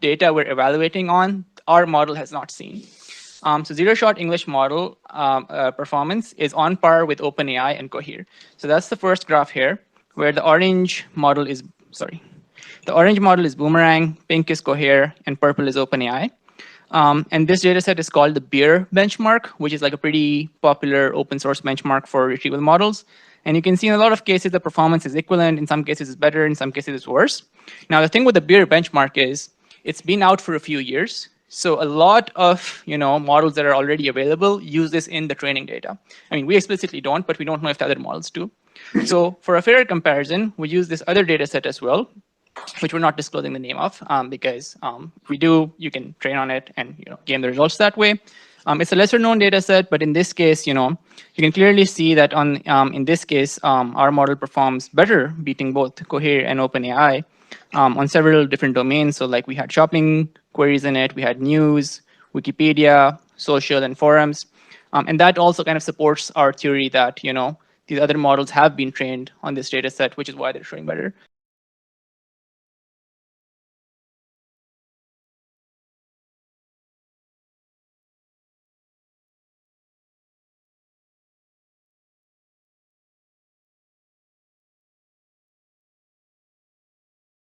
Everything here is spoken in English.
data we're evaluating on, our model has not seen. So zero-shot English model performance is on par with OpenAI and Cohere. So that's the first graph here, where the orange model is, the orange model is Boomerang, pink is Cohere, and purple is OpenAI. And this data set is called the Beer benchmark, which is like a pretty popular open source benchmark for retrieval models. And you can see in a lot of cases, the performance is equivalent. In some cases, it's better. In some cases, it's worse. Now, the thing with the Beer benchmark is it's been out for a few years. So a lot of models that are already available use this in the training data. I mean, we explicitly don't, but we don't know if the other models do. So for a fairer comparison, we use this other data set as well, which we're not disclosing the name of, because if we do, you can train on it and gain the results that way. It's a lesser known data set, but in this case, you can clearly see that in this case, our model performs better, beating both Cohere and OpenAI on several different domains. So like we had shopping queries in it, we had news, Wikipedia, social, and forums. And that also kind of supports our theory that these other models have been trained on this data set, which is why they're showing better